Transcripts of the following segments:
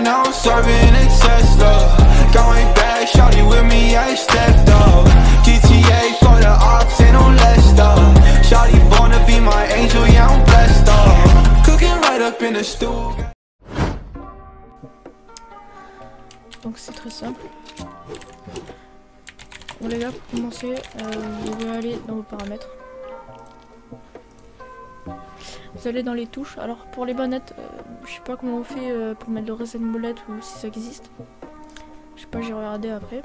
now I'm serving excess love. Going back, shawty with me, I stepped up. GTA for the ops, ain't no less stuff. Shawty born to be my angel, yeah I'm blessed up. Cooking right up in the stew. Donc c'est très simple. Bon les gars, pour commencer, vous devez aller dans vos paramètres. Vous allez dans les touches. Alors pour les bonnettes, je sais pas comment on fait pour mettre le reset molette ou si ça existe. Je sais pas, j'ai regardé après.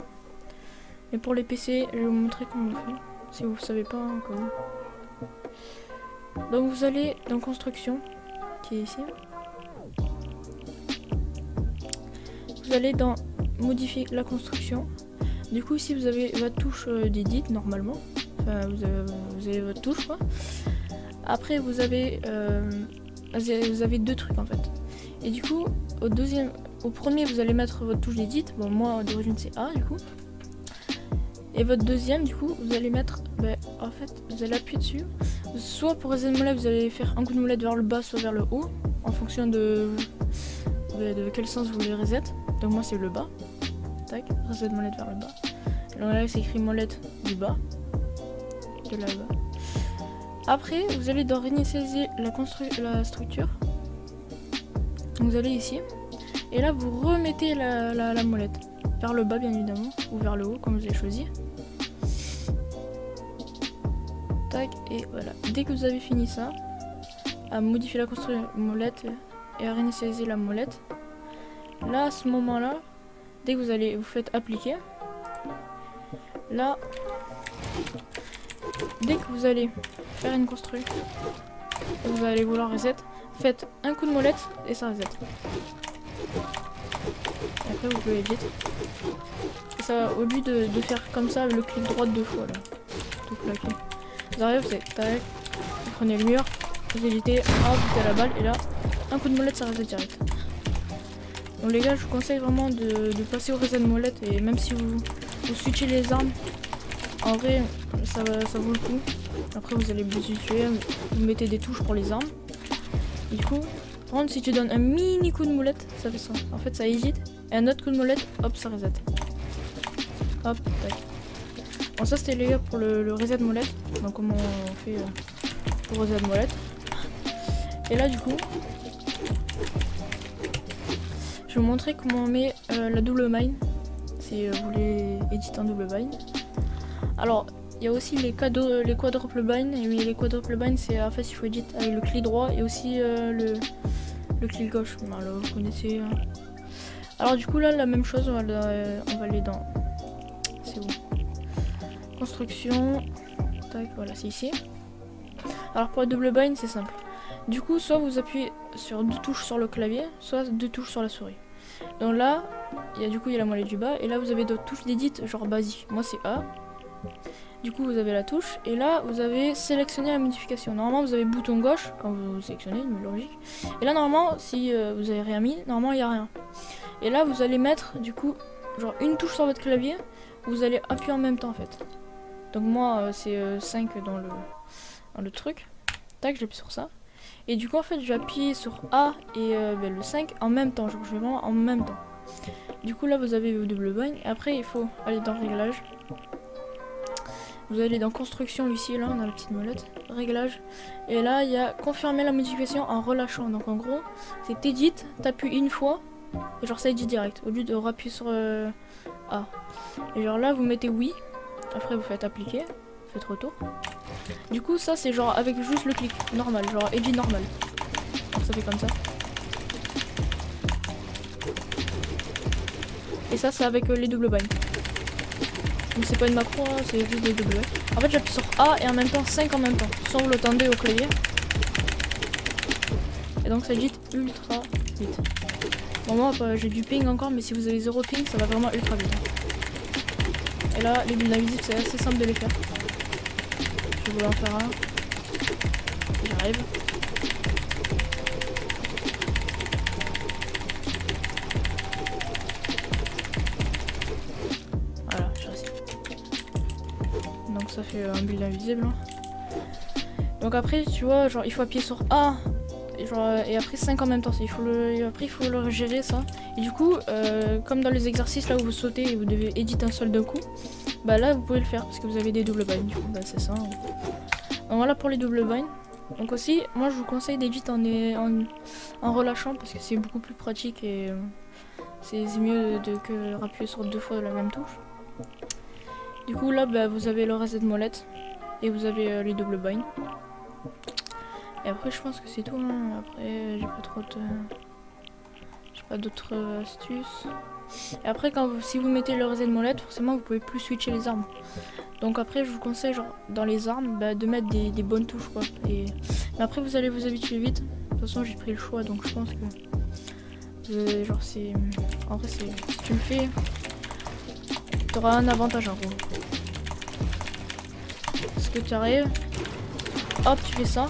Mais pour les PC, je vais vous montrer comment on fait. Si vous savez pas comment. Donc vous allez dans construction, qui est ici. Vous allez dans modifier la construction. Du coup ici vous avez votre touche d'édit normalement. Enfin vous avez votre touche quoi. Après vous avez deux trucs en fait. Et du coup au premier vous allez mettre votre touche d'édit. Bon moi d'origine c'est A du coup. Et votre deuxième du coup vous allez mettre en fait vous allez appuyer dessus. Soit pour reset molette vous allez faire un coup de molette vers le bas soit vers le haut. En fonction de quel sens vous voulez reset. Donc moi c'est le bas. Tac, reset molette vers le bas. Alors là c'est écrit molette du bas. De là-bas. Après vous allez dans réinitialiser la structure. Vous allez ici. Et là vous remettez la molette. Vers le bas bien évidemment. Ou vers le haut comme vous avez choisi. Tac et voilà. Dès que vous avez fini ça. À modifier la construction molette. Et à réinitialiser la molette. Là à ce moment là. Dès que vous faites appliquer, là, dès que vous allez faire une constru, vous allez vouloir reset, faites un coup de molette et ça reset. Et après vous pouvez edit. Et ça, au lieu de faire comme ça le clic droit deux fois là, tout plaqué. Vous arrivez, vous prenez le mur, vous éditez, hop, vous mettez la balle et là, un coup de molette ça reset direct. Donc les gars, je vous conseille vraiment de passer au reset molette et même si vous switchez les armes, en vrai ça vaut le coup. Après vous allez vous situer, vous mettez des touches pour les armes. Et du coup, par contre si tu donnes un mini coup de molette, ça fait ça. En fait ça hésite et un autre coup de molette, hop ça reset. Hop, tac. Bon ça c'était les gars pour le reset molette. Donc comment on fait pour reset molette. Et là du coup, je vais vous montrer comment on met la double mine, si vous voulez éditer en double bind. Alors, il y a aussi les quadruple bind, mais les quadruple bind, c'est en fait il faut éditer avec le clic droit et aussi le clic gauche. Alors, vous connaissez. Alors du coup là, la même chose, on va aller dans. C'est où? Construction. Tac, voilà, c'est ici. Alors pour le double bind, c'est simple. Du coup, soit vous appuyez sur deux touches sur le clavier, soit deux touches sur la souris. Donc là, il y a la molette du bas, et là vous avez d'autres touches d'édit, genre basique. Moi c'est A. Du coup vous avez la touche, et là vous avez sélectionné la modification. Normalement vous avez bouton gauche quand vous sélectionnez, mais logique. Et là normalement, si vous avez rien mis, normalement il n'y a rien. Et là vous allez mettre du coup, genre une touche sur votre clavier, vous allez appuyer en même temps en fait. Donc moi c'est 5 dans le truc. Tac, j'appuie sur ça. Et du coup en fait je vais appuyer sur A et le 5 en même temps, genre je vais vraiment en même temps. Du coup là vous avez le double bind, après il faut aller dans réglage. Vous allez dans construction ici, là on a la petite molette, réglage. Et là il y a confirmer la modification en relâchant. Donc en gros c'est edit, t'appuies une fois et genre ça edit direct au lieu de rappuyer sur A. Et genre là vous mettez oui, après vous faites appliquer, faites retour. Du coup ça c'est genre avec juste le clic normal, genre edit normal. Donc ça fait comme ça. Et ça c'est avec les double bind. Donc c'est pas une macro, hein, c'est juste des double bind. En fait j'appuie sur A et en même temps 5 en même temps. Soit vous le tendez au clavier. Et donc ça edit ultra vite. Bon moi j'ai du ping encore, mais si vous avez 0 ping ça va vraiment ultra vite. Et là les builds invisibles c'est assez simple de les faire. Je voulais en faire un. J'arrive. Voilà, je réussis. Donc ça fait un build invisible. Hein. Donc après, tu vois, genre il faut appuyer sur A genre, et après 5 en même temps. Après il faut le gérer ça. Et du coup, comme dans les exercices là où vous sautez et vous devez éditer un seul d'un coup, bah là vous pouvez le faire parce que vous avez des double binds. Du coup, bah c'est ça. Donc voilà pour les double binds. Donc aussi, moi je vous conseille d'éditer en relâchant parce que c'est beaucoup plus pratique et c'est mieux que rappuyer sur 2 fois la même touche. Du coup là, bah, vous avez le reset molette et vous avez les double binds. Et après je pense que c'est tout, hein. Après j'ai pas d'autres astuces. Et après si vous mettez le reset molette, forcément vous pouvez plus switcher les armes. Donc après je vous conseille genre dans les armes bah, de mettre des bonnes touches quoi. Mais après vous allez vous habituer vite. De toute façon j'ai pris le choix donc je pense que genre c'est. En vrai c'est. Si tu le fais, t'auras un avantage en gros. Parce que tu arrives, hop tu fais ça.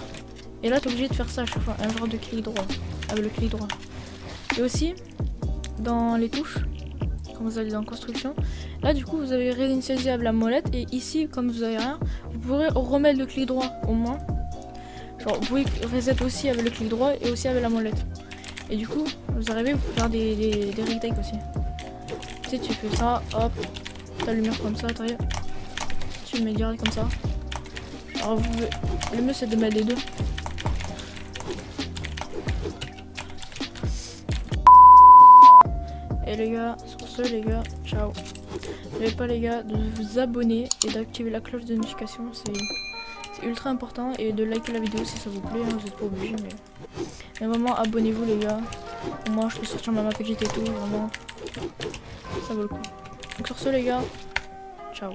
Et là, tu es obligé de faire ça à chaque fois, un genre de clic droit, avec le clic droit. Et aussi, dans les touches, quand vous allez dans construction, là du coup, vous avez réinitialisable la molette. Et ici, comme vous avez rien, vous pourrez remettre le clic droit au moins. Genre, vous pouvez reset aussi avec le clic droit et aussi avec la molette. Et du coup, vous arrivez, vous pouvez faire des retakes aussi. Tu sais, tu fais ça, hop, ta lumière comme ça, t'arrives. Tu le mets direct comme ça. Alors, le mieux c'est de mettre les deux. Et les gars, sur ce les gars, ciao. N'oubliez pas les gars de vous abonner et d'activer la cloche de notification, c'est ultra important. Et de liker la vidéo si ça vous plaît, hein, vous n'êtes pas obligé mais vraiment abonnez-vous les gars. Au moins je peux sortir ma map et tout, vraiment ça vaut le coup. Donc sur ce les gars, ciao.